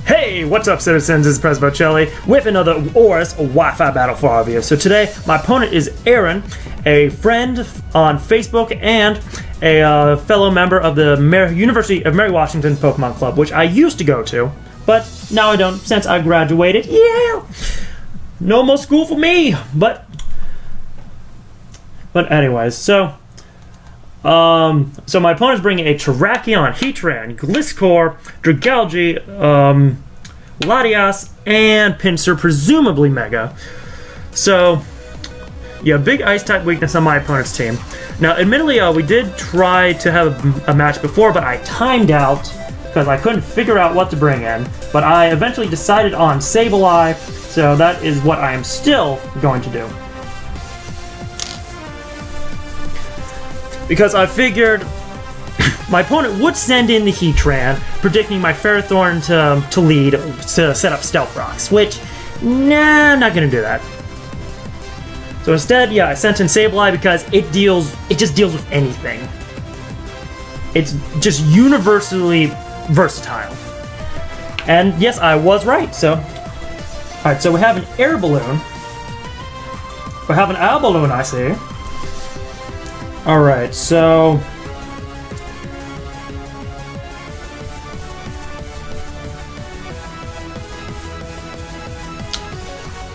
Hey, what's up, citizens? This is Pres Vochelli with another ORAS Wi-Fi battle for all of you. So today, my opponent is Aaron, a friend on Facebook and a fellow member of the University of Mary Washington Pokemon Club, which I used to go to, but now I don't since I graduated. Yeah, no more school for me. But anyways, so my opponent's bringing a Terrakion, Heatran, Gliscor, Dragalge, Latias, and Pinsir, presumably Mega. So, yeah, big Ice-type weakness on my opponent's team. Now, admittedly, we did try to have a match before, but I timed out because I couldn't figure out what to bring in. But I eventually decided on Sableye, so that is what I am still going to do. Because I figured my opponent would send in the Heatran, predicting my Ferrothorn to lead to set up Stealth Rocks, which, nah, I'm not going to do that. So instead, yeah, I sent in Sableye because it just deals with anything. It's just universally versatile. And yes, I was right, so... Alright, so we have an Air Balloon. We have an Owl Balloon, I see. Alright, so...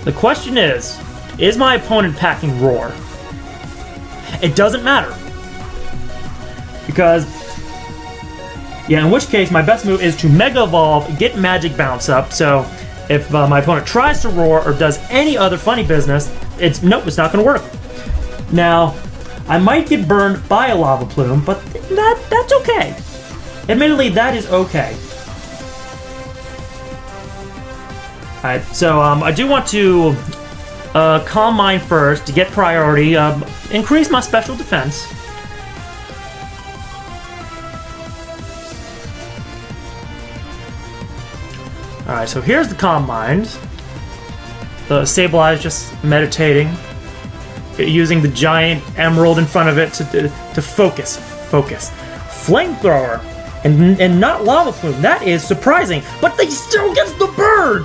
the question is my opponent packing Roar? It doesn't matter. Because, yeah, in which case my best move is to Mega Evolve, get Magic Bounce up, so if my opponent tries to Roar or does any other funny business, it's not going to work. Now, I might get burned by a Lava Plume, but that's okay. Admittedly, that is okay. Alright, so I do want to Calm Mind first to get priority, increase my special defense. Alright, so here's the Calm Mind. The Sableye is just meditating, using the giant emerald in front of it to focus. Flamethrower and not Lava Plume. That is surprising, but they still gets the bird.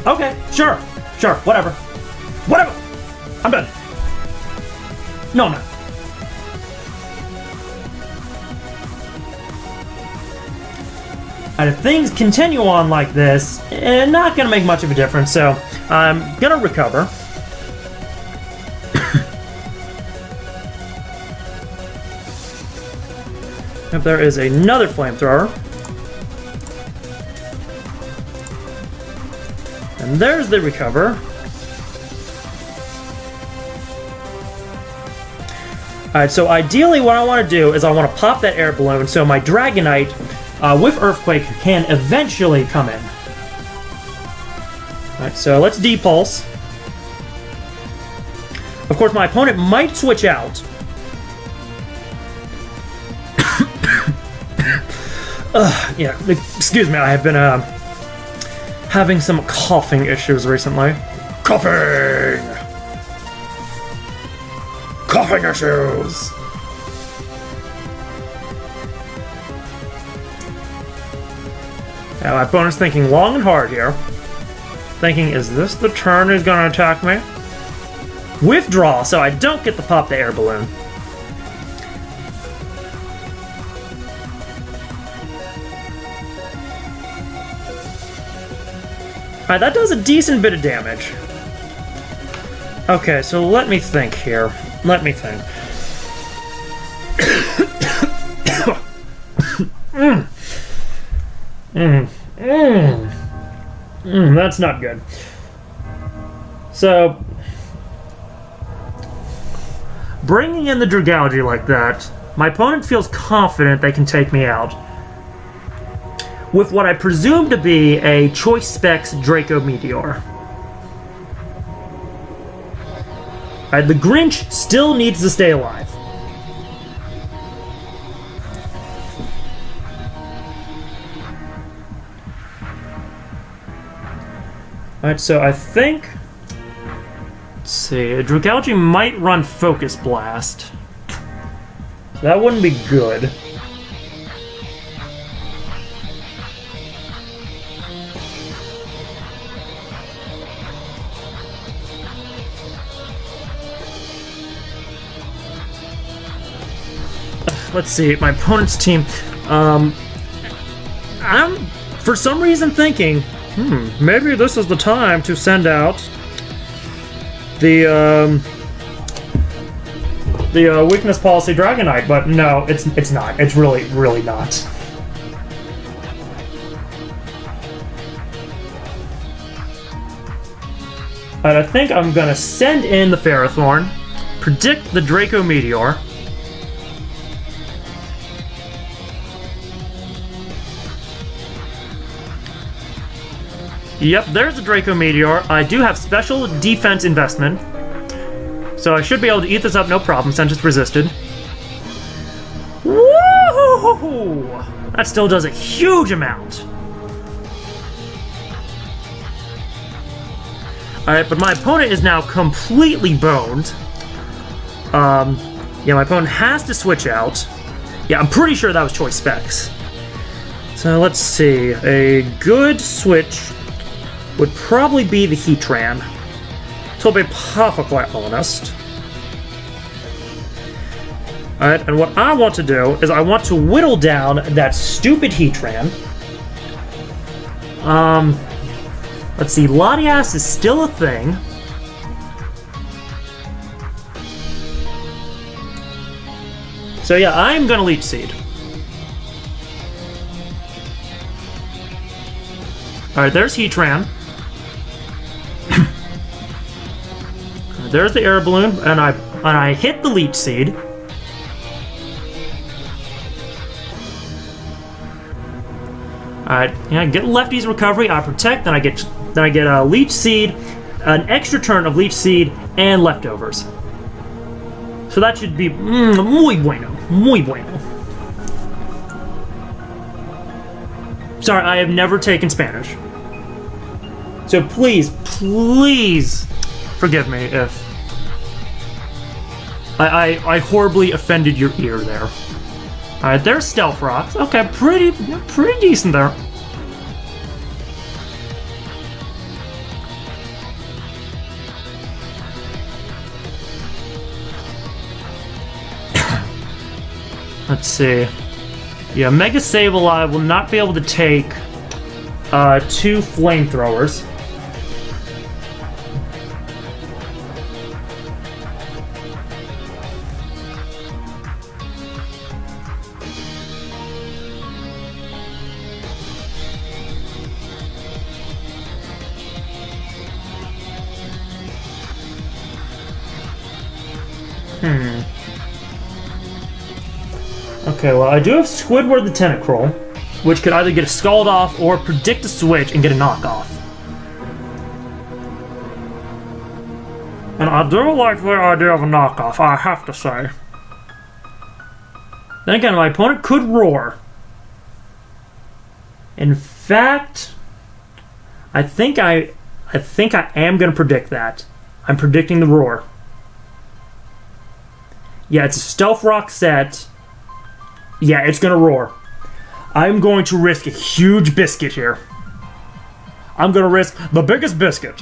Okay, sure, whatever. I'm done. No, I'm not. And if things continue on like this, it's not going to make much of a difference, so I'm going to recover. If there is another Flamethrower. And there's the recover. Alright, so ideally what I want to do is I want to pop that Air Balloon so my Dragonite with Earthquake can eventually come in. Alright, so let's Depulse. Of course, my opponent might switch out. Yeah, excuse me, I have been having some coughing issues recently. Coughing issues! Now my opponent's thinking long and hard here. Thinking, is this the turn he's gonna attack me? Withdraw, so I don't get to pop the Air Balloon. Alright, that does a decent bit of damage. Okay, so let me think here. That's not good. So, bringing in the Dragalge like that, my opponent feels confident they can take me out with what I presume to be a Choice Specs Draco Meteor. Alright, the Grinch still needs to stay alive. Alright, so I think... Let's see, Dragalge might run Focus Blast. That wouldn't be good. Let's see, my opponent's team. I'm, for some reason, thinking, maybe this is the time to send out the weakness policy Dragonite, but no, it's not. It's really not. Alright, I think I'm gonna send in the Ferrothorn, predict the Draco Meteor. Yep, there's the Draco Meteor. I do have special defense investment, so I should be able to eat this up no problem since it's resisted. Woo! That still does a huge amount. Alright, but my opponent is now completely boned. Yeah, my opponent has to switch out. Yeah, I'm pretty sure that was choice specs. So let's see. A good switch would probably be the Heatran, to be perfectly honest. Alright, and what I want to do is I want to whittle down that stupid Heatran. Let's see, Latias is still a thing. So yeah, I'm gonna Leech Seed. Alright, there's Heatran. There's the air balloon, and I hit the Leech Seed. Alright, yeah, get Lefty's recovery, I protect, then I get a Leech Seed, an extra turn of Leech Seed, and leftovers. So that should be muy bueno, muy bueno. Sorry, I have never taken Spanish. So please forgive me if I horribly offended your ear there. Alright, there's Stealth Rocks. Okay, pretty decent there. Let's see. Yeah, Mega Sableye will not be able to take 2 flamethrowers. Okay, well, I do have Squidward the Tentacruel, which could either get a Scald off or predict a switch and get a knockoff. And I do like the idea of a knockoff, I have to say. Then again, my opponent could roar. In fact, I think I am going to predict that. I'm predicting the roar. Yeah, it's a Stealth Rock set. Yeah, it's gonna roar. I'm going to risk a huge biscuit here. I'm gonna risk the biggest biscuit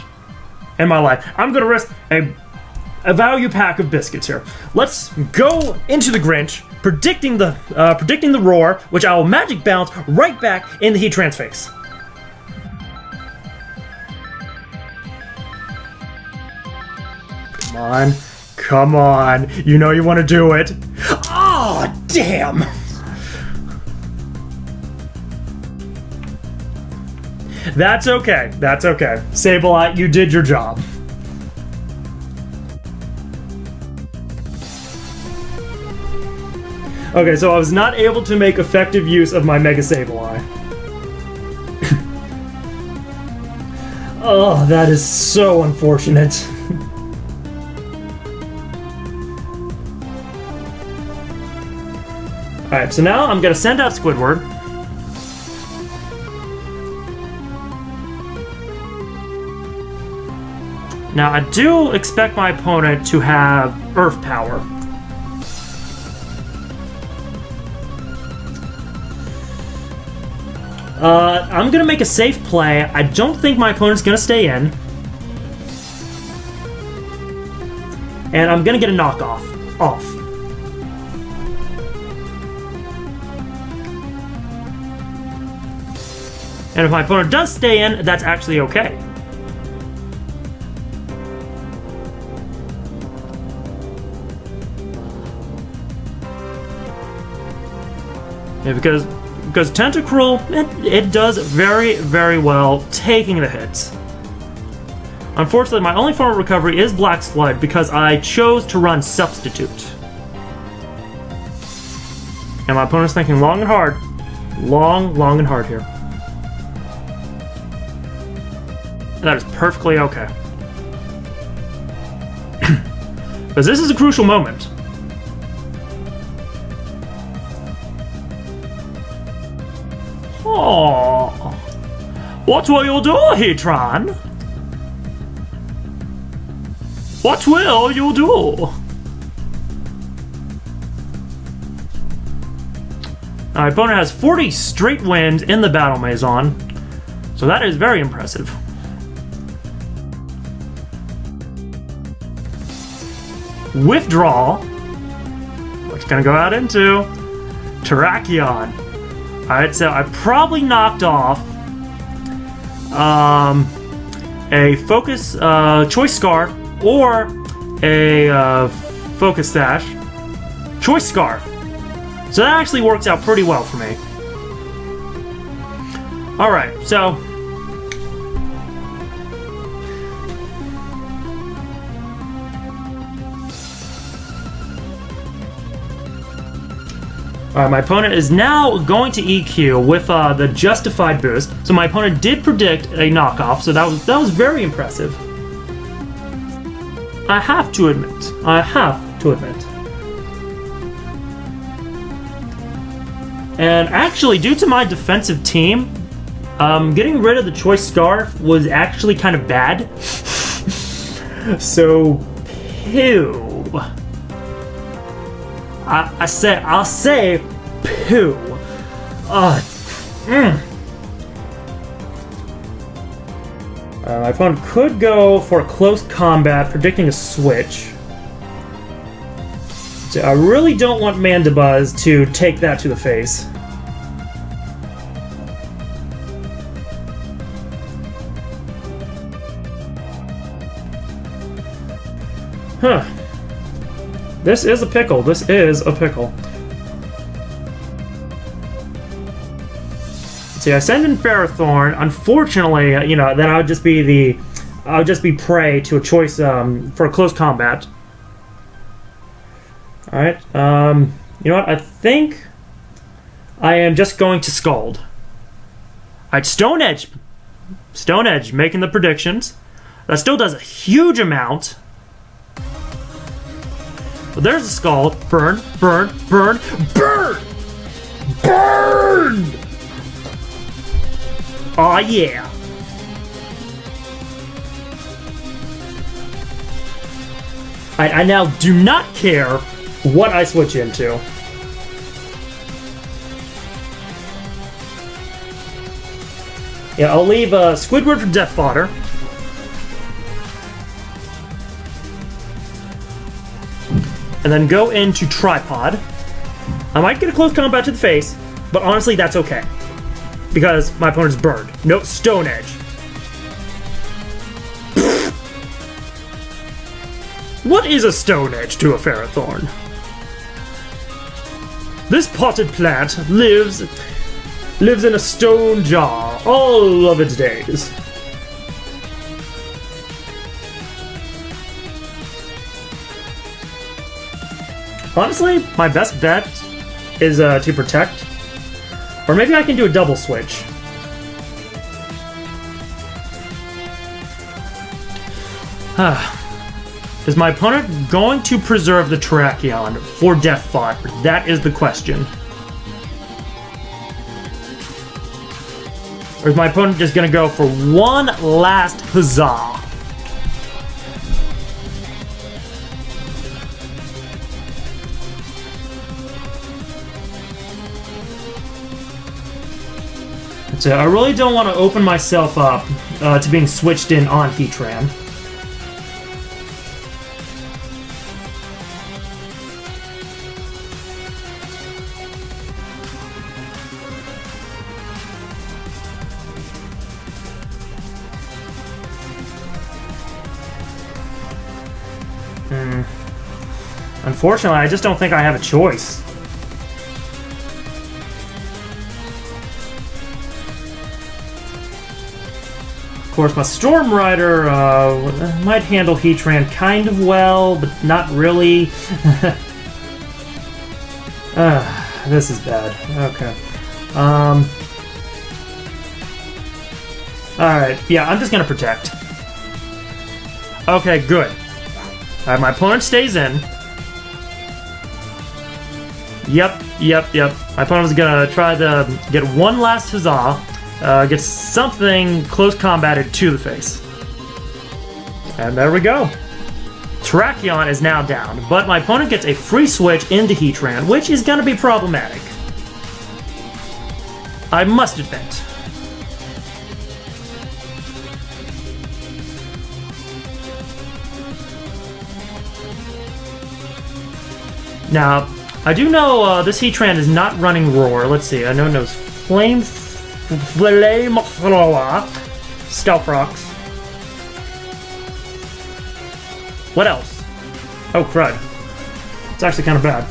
in my life. I'm gonna risk a value pack of biscuits here. Let's go into the Grinch, predicting the roar, which I will magic bounce right back in the Heatran's face. Come on, you know you want to do it. Oh, damn! That's okay. Sableye, you did your job. Okay, so I was not able to make effective use of my Mega Sableye. Oh, that is so unfortunate. Alright, so now I'm gonna send out Squidward. Now, I do expect my opponent to have Earth Power. I'm gonna make a safe play. I don't think my opponent's gonna stay in. And I'm gonna get a knockoff. Off. And if my opponent does stay in, that's actually okay. Yeah, because Tentacruel, it does very, very well taking the hits. Unfortunately, my only form of recovery is Black Sludge because I chose to run Substitute. And my opponent's thinking long and hard. Long and hard here. And that is perfectly okay. Because this is a crucial moment. Oh, what will you do, Heatran? What will you do? My opponent has 40 straight wins in the Battle Maison, so that is very impressive. Withdraw, which is going to go out into Terrakion. Alright, so I probably knocked off a Focus Choice Scarf or a Focus Sash. Choice Scarf. So that actually works out pretty well for me. Alright, so my opponent is now going to EQ with the Justified boost. So my opponent did predict a knockoff, so that was very impressive. I have to admit. And actually, due to my defensive team, getting rid of the Choice Scarf was actually kind of bad. So, pew. I'll say poo. My opponent could go for a close combat, predicting a switch. So I really don't want Mandibuzz to take that to the face. Huh. This is a pickle. See, I send in Ferrothorn. Unfortunately, then I would just be prey to a choice for a close combat. All right. You know what? I think I am just going to Scald. All right, Stone Edge, making the predictions. That still does a huge amount. But there's a Scald. Burn. Aw, yeah. I now do not care what I switch into. Yeah, I'll leave Squidward for Death Fodder. And then go into Tripod. I might get a close combat to the face, but honestly, that's okay. Because my opponent's burned. No, Stone Edge. What is a Stone Edge to a Ferrothorn? This potted plant lives in a stone jar all of its days. Honestly, my best bet is to protect. Or maybe I can do a double switch. Is my opponent going to preserve the Terrakion for Death Fodder? That is the question. Or is my opponent just going to go for one last huzzah? So I really don't want to open myself up to being switched in on Heatran. Unfortunately, I just don't think I have a choice. Of course, my Storm Rider might handle Heatran kind of well, but not really. This is bad. Okay. Alright, yeah, I'm just gonna protect. Okay, good. Alright, my opponent stays in. Yep. My opponent was gonna try to get one last huzzah, get something close combated to the face. And there we go. Terrakion is now down, but my opponent gets a free switch into Heatran, which is gonna be problematic. I must admit. Now, I do know this Heatran is not running Roar. Let's see, I know it knows Flame Stealth Rocks. What else? Oh, crud. It's actually kind of bad.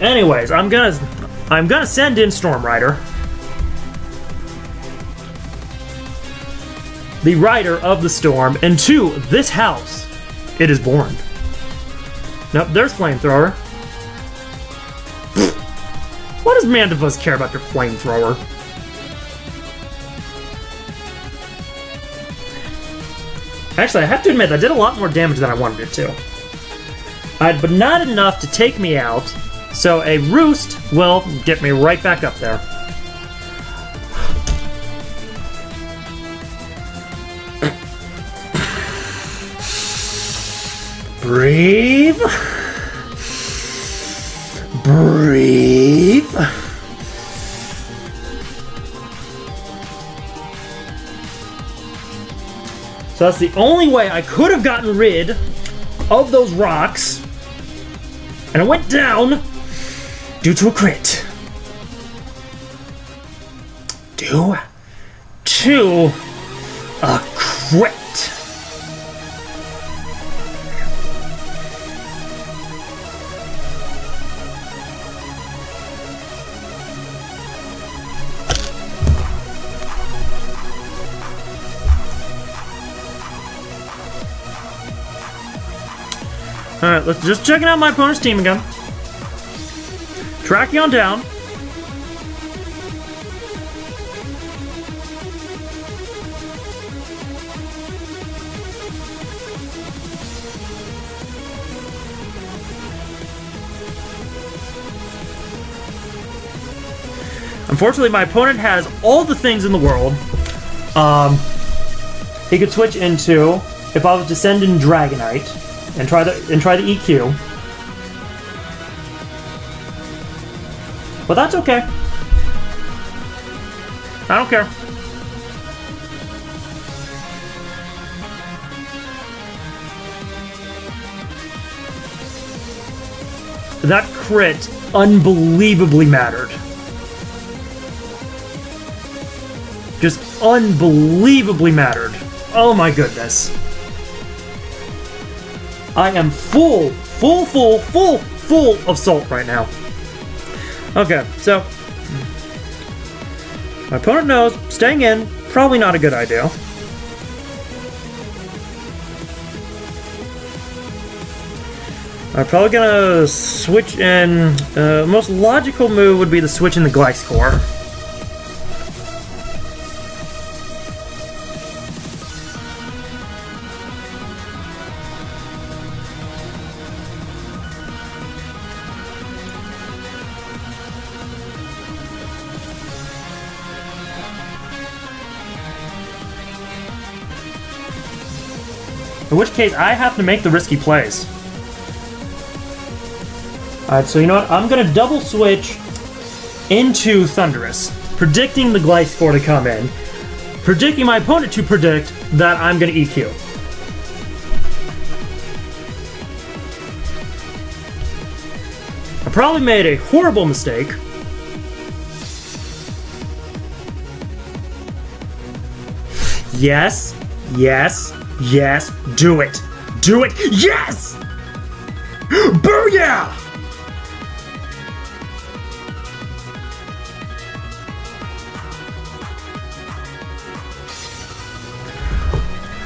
Anyways, I'm gonna send in Storm Rider. The Rider of the Storm, into this house it is born. Nope, there's Flamethrower. What does Mandibuzz care about your Flamethrower? Actually, I have to admit, that did a lot more damage than I wanted it to. But not enough to take me out, so a Roost will get me right back up there. Breathe. Breathe. So that's the only way I could have gotten rid of those rocks. And it went down due to a crit. Due to a crit. Alright, let's just checking out my opponent's team again. Terrakion down. Unfortunately, my opponent has all the things in the world. He could switch into, if I was to send in Dragonite, and try the EQ. But that's okay. I don't care. That crit unbelievably mattered. Just unbelievably mattered. Oh my goodness. I am full of salt right now. Okay, so my opponent knows staying in, probably not a good idea. I'm probably gonna switch in. Most logical move would be to switch in the Gliscor. In which case, I have to make the risky plays. Alright, so you know what? I'm gonna double switch into Thundurus, predicting the Gliscor to come in, predicting my opponent to predict that I'm gonna EQ. I probably made a horrible mistake. Yes, yes, yes, do it. Do it, yes! Booyah!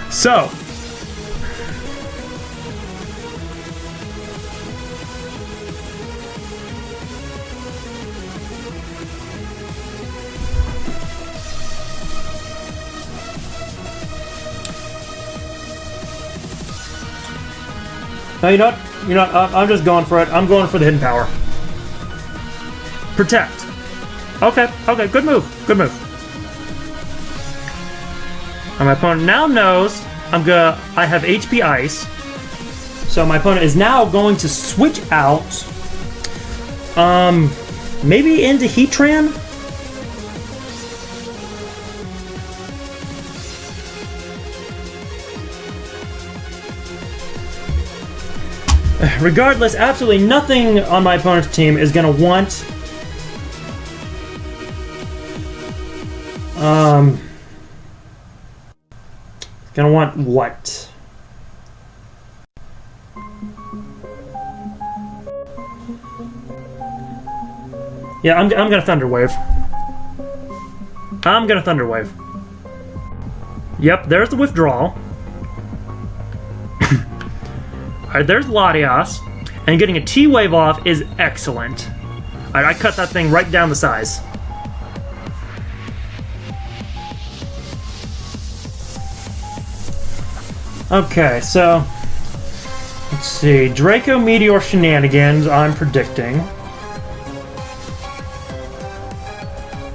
So, now you know what? I'm just going for it. I'm going for the hidden power. Protect. Okay, good move. Good move. And my opponent now knows I have HP Ice. So my opponent is now going to switch out. Maybe into Heatran? Regardless, absolutely nothing on my opponent's team is gonna want gonna want what? Yeah, I'm gonna Thunder Wave. I'm gonna Thunder Wave. Yep, there's the withdrawal. Alright, there's Latias, and getting a T-Wave off is excellent. Alright, I cut that thing right down the size. Okay, so let's see. Draco Meteor shenanigans, I'm predicting.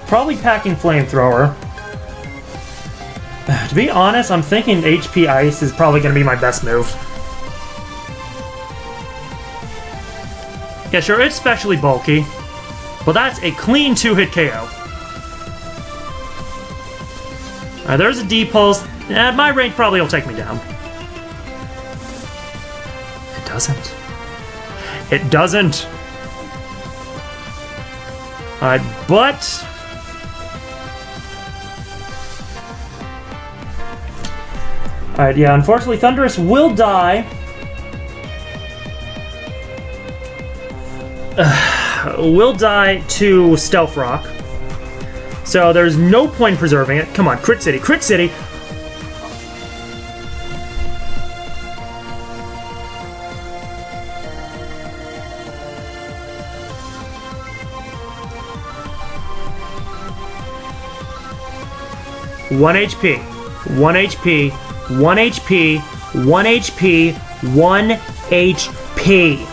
Probably packing Flamethrower. To be honest, I'm thinking HP Ice is probably going to be my best move. Yeah, sure, it's specially bulky, but that's a clean 2-hit KO. There's a D-Pulse. At my range, probably will take me down. It doesn't. It doesn't. Alright, but... Alright, yeah, unfortunately, Thundurus will die. Will die to Stealth Rock. So there's no point in preserving it. Come on, Crit City, Crit City! One HP, 1 HP, 1 HP, 1 HP, 1 HP.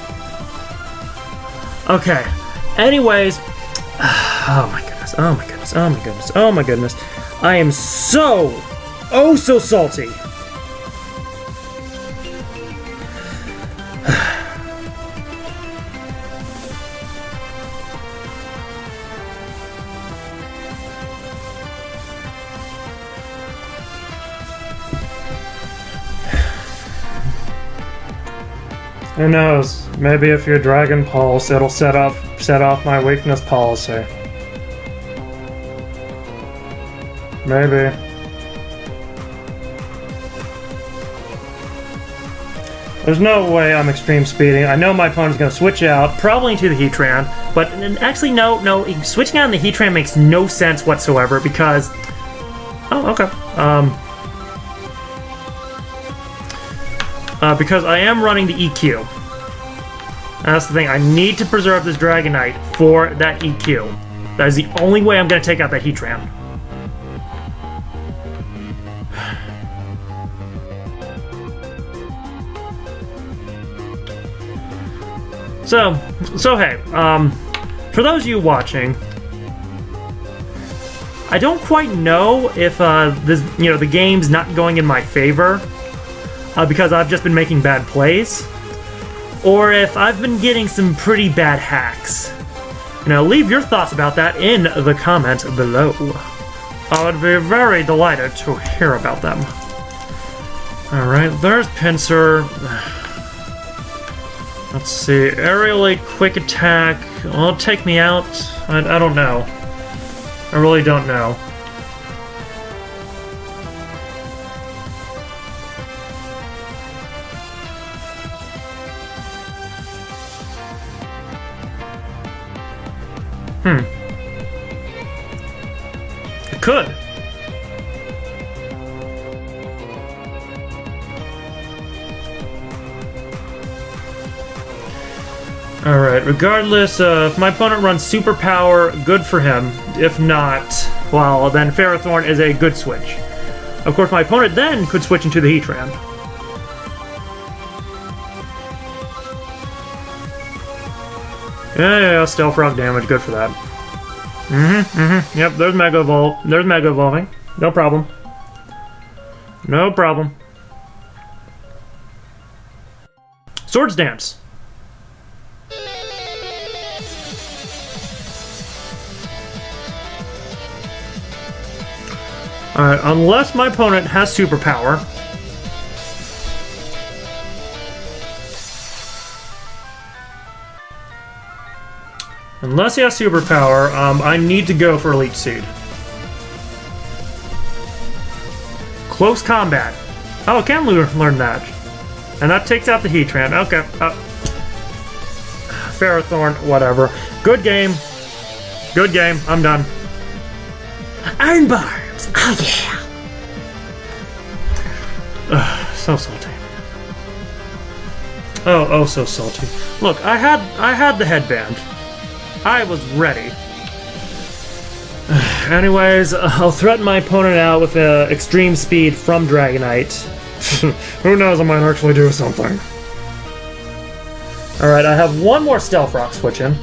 Okay. Anyways, oh my goodness, oh my goodness, oh my goodness, oh my goodness. I am so salty. Who knows? Maybe if you're Dragon Pulse, it'll set off my weakness policy. Maybe. There's no way I'm extreme speeding. I know my opponent's going to switch out, probably into the Heatran, but actually no, switching out in the Heatran makes no sense whatsoever because... Oh, okay. Because I am running the EQ. And that's the thing, I need to preserve this Dragonite for that EQ. That is the only way I'm going to take out that Heatran. So hey, for those of you watching, I don't quite know if the game's not going in my favor because I've just been making bad plays, or if I've been getting some pretty bad hacks. You know, leave your thoughts about that in the comments below. I would be very delighted to hear about them. Alright, there's Pinsir. Let's see, aerially quick attack. Will it take me out? I don't know. I really don't know. It could. Alright, regardless, if my opponent runs superpower, good for him. If not, well, then Ferrothorn is a good switch. Of course, my opponent then could switch into the Heatran. Yeah, Stealth Rock damage, good for that. Yep, there's Mega Evolve. There's Mega Evolving. No problem. No problem. Swords Dance. Alright, unless my opponent has superpower. Unless he has superpower, I need to go for Elite Seed. Close combat. Oh, I can learn that. And that takes out the Heatran. Okay. Ferrothorn, whatever. Good game. Good game. I'm done. Iron Barbs! Oh, yeah! So salty. Oh, so salty. Look, I had the headband. I was ready. Anyways, I'll threaten my opponent out with extreme speed from Dragonite. Who knows, I might actually do something. Alright, I have one more Stealth Rock switch in.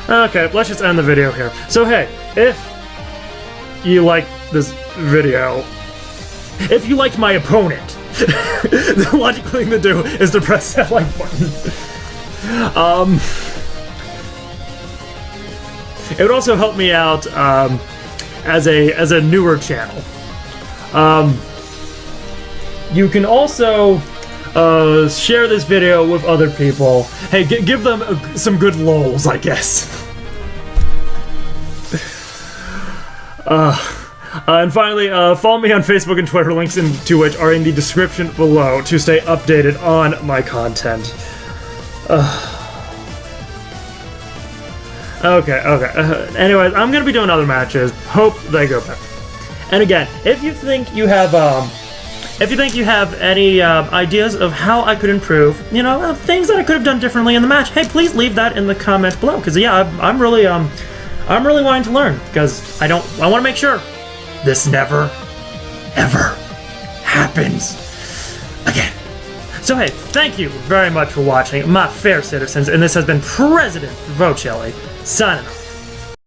Okay, let's just end the video here. So hey, if you like this video, if you liked my opponent, the logical thing to do is to press that like button. It would also help me out as a newer channel. You can also share this video with other people. Hey, give them some good lols, I guess. And finally, follow me on Facebook and Twitter, links to which are in the description below to stay updated on my content. Okay. Anyways, I'm gonna be doing other matches. Hope they go better. And again, if you think you have any ideas of how I could improve, you know, things that I could have done differently in the match, hey, please leave that in the comments below. Because yeah, I'm really wanting to learn, because I want to make sure this never, ever happens again. So hey, thank you very much for watching, my fair citizens, and this has been President Vochelli, signing off.